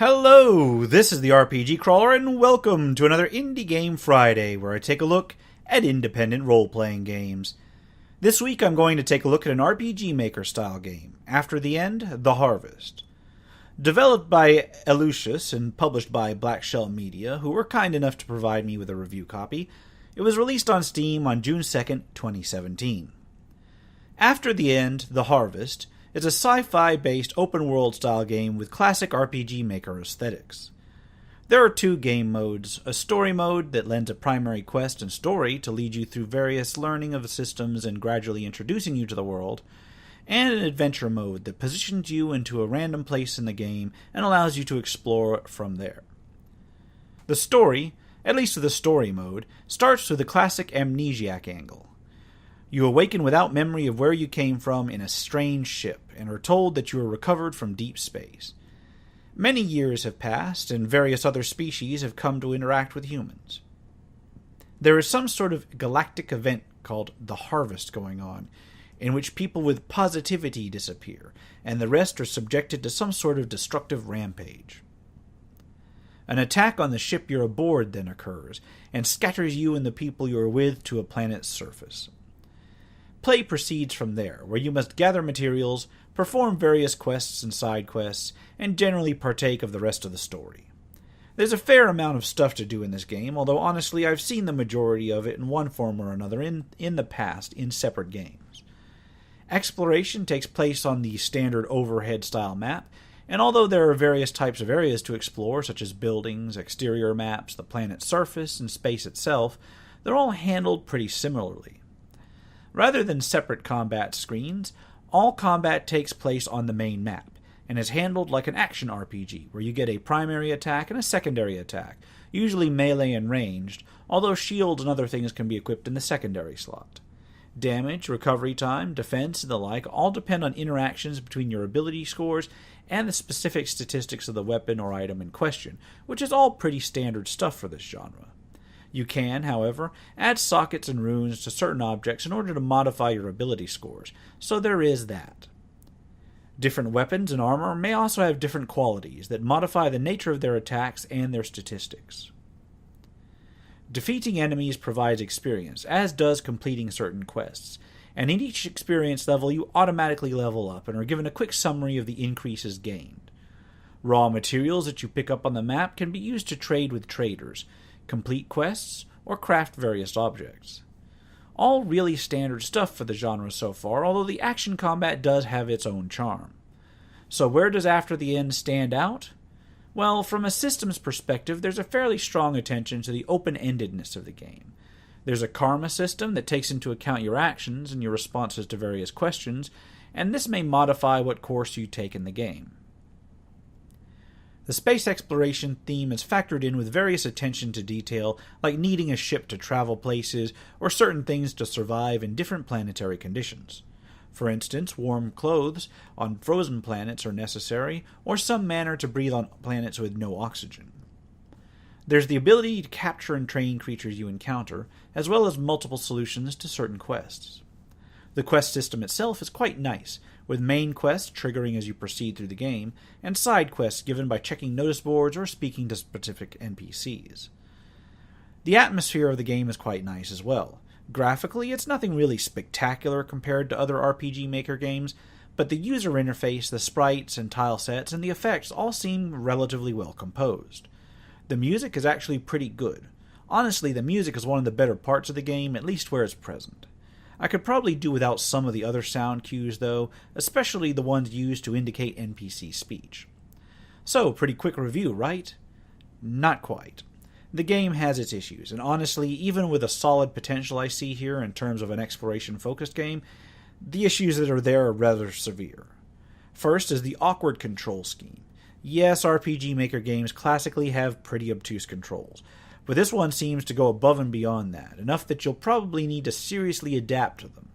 Hello, this is the RPG Crawler, and welcome to another Indie Game Friday, where I take a look at independent role-playing games. This week I'm going to take a look at an RPG Maker-style game, After the End, The Harvest. Developed by Elucius and published by Black Shell Media, who were kind enough to provide me with a review copy, it was released on Steam on June 2nd, 2017. After the End, The Harvest is a sci-fi-based open-world style game with classic RPG Maker aesthetics. There are two game modes, a story mode that lends a primary quest and story to lead you through various learning of the systems and gradually introducing you to the world, and an adventure mode that positions you into a random place in the game and allows you to explore from there. The story, at least with the story mode, starts with the classic amnesiac angle. You awaken without memory of where you came from in a strange ship, and are told that you are recovered from deep space. Many years have passed, and various other species have come to interact with humans. There is some sort of galactic event called the Harvest going on, in which people with positivity disappear, and the rest are subjected to some sort of destructive rampage. An attack on the ship you're aboard then occurs, and scatters you and the people you are with to a planet's surface. Play proceeds from there, where you must gather materials, perform various quests and side quests, and generally partake of the rest of the story. There's a fair amount of stuff to do in this game, although honestly I've seen the majority of it in one form or another in the past in separate games. Exploration takes place on the standard overhead-style map, and although there are various types of areas to explore, such as buildings, exterior maps, the planet's surface, and space itself, they're all handled pretty similarly. Rather than separate combat screens, all combat takes place on the main map, and is handled like an action RPG, where you get a primary attack and a secondary attack, usually melee and ranged, although shields and other things can be equipped in the secondary slot. Damage, recovery time, defense, and the like all depend on interactions between your ability scores and the specific statistics of the weapon or item in question, which is all pretty standard stuff for this genre. You can, however, add sockets and runes to certain objects in order to modify your ability scores, so there is that. Different weapons and armor may also have different qualities that modify the nature of their attacks and their statistics. Defeating enemies provides experience, as does completing certain quests, and in each experience level you automatically level up and are given a quick summary of the increases gained. Raw materials that you pick up on the map can be used to trade with traders, complete quests, or craft various objects. All really standard stuff for the genre so far, although the action combat does have its own charm. So where does After the End stand out? Well, from a systems perspective, there's a fairly strong attention to the open-endedness of the game. There's a karma system that takes into account your actions and your responses to various questions, and this may modify what course you take in the game. The space exploration theme is factored in with various attention to detail, like needing a ship to travel places, or certain things to survive in different planetary conditions. For instance, warm clothes on frozen planets are necessary, or some manner to breathe on planets with no oxygen. There's the ability to capture and train creatures you encounter, as well as multiple solutions to certain quests. The quest system itself is quite nice, with main quests triggering as you proceed through the game, and side quests given by checking notice boards or speaking to specific NPCs. The atmosphere of the game is quite nice as well. Graphically, it's nothing really spectacular compared to other RPG Maker games, but the user interface, the sprites and tile sets, and the effects all seem relatively well composed. The music is actually pretty good. Honestly, the music is one of the better parts of the game, at least where it's present. I could probably do without some of the other sound cues, though, especially the ones used to indicate NPC speech. So, pretty quick review, right? Not quite. The game has its issues, and honestly, even with a solid potential I see here in terms of an exploration-focused game, the issues that are there are rather severe. First is the awkward control scheme. Yes, RPG Maker games classically have pretty obtuse controls, but this one seems to go above and beyond that, enough that you'll probably need to seriously adapt to them.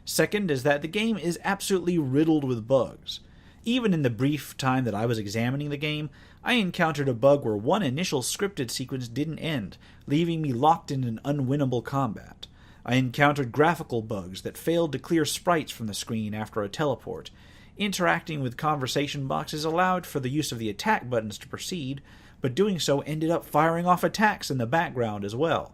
Second is that the game is absolutely riddled with bugs. Even in the brief time that I was examining the game, I encountered a bug where one initial scripted sequence didn't end, leaving me locked in an unwinnable combat. I encountered graphical bugs that failed to clear sprites from the screen after a teleport, Interacting with conversation boxes allowed for the use of the attack buttons to proceed, but doing so ended up firing off attacks in the background as well.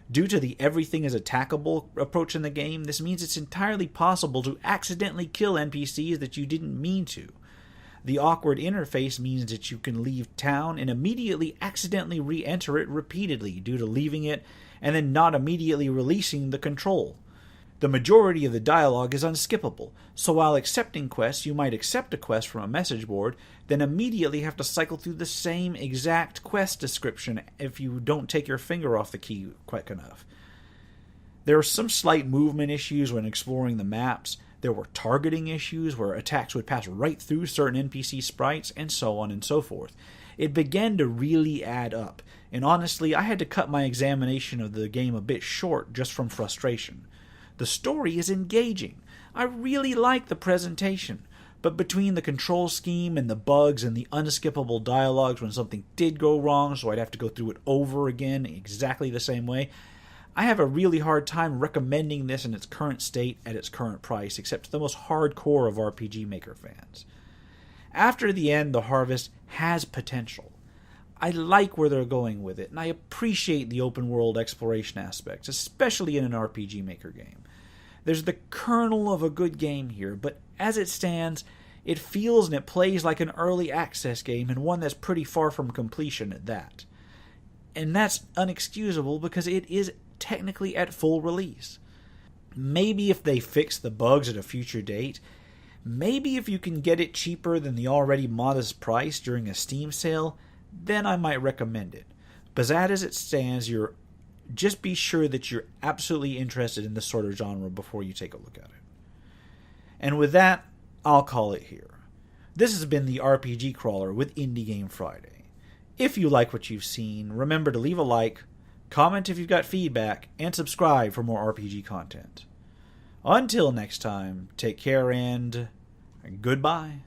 Due to the everything is attackable approach in the game, this means it's entirely possible to accidentally kill NPCs that you didn't mean to. The awkward interface means that you can leave town and immediately accidentally re-enter it repeatedly due to leaving it and then not immediately releasing the control. The majority of the dialogue is unskippable, so while accepting quests, you might accept a quest from a message board, then immediately have to cycle through the same exact quest description if you don't take your finger off the key quick enough. There are some slight movement issues when exploring the maps. There were targeting issues where attacks would pass right through certain NPC sprites, and so on and so forth. It began to really add up, and honestly, I had to cut my examination of the game a bit short just from frustration. The story is engaging. I really like the presentation, but between the control scheme and the bugs and the unskippable dialogues when something did go wrong, so I'd have to go through it over again exactly the same way, I have a really hard time recommending this in its current state at its current price, except to the most hardcore of RPG Maker fans. After the end, the Harvest has potential. I like where they're going with it, and I appreciate the open world exploration aspects, especially in an RPG Maker game. There's the kernel of a good game here, but as it stands, it feels and it plays like an early access game, and one that's pretty far from completion at that. And that's unexcusable because it is technically at full release. Maybe if they fix the bugs at a future date, maybe if you can get it cheaper than the already modest price during a Steam sale, then I might recommend it. But as it stands, just be sure that you're absolutely interested in this sort of genre before you take a look at it. And with that, I'll call it here. This has been the RPG Crawler with Indie Game Friday. If you like what you've seen, remember to leave a like, comment if you've got feedback, and subscribe for more RPG content. Until next time, take care and goodbye.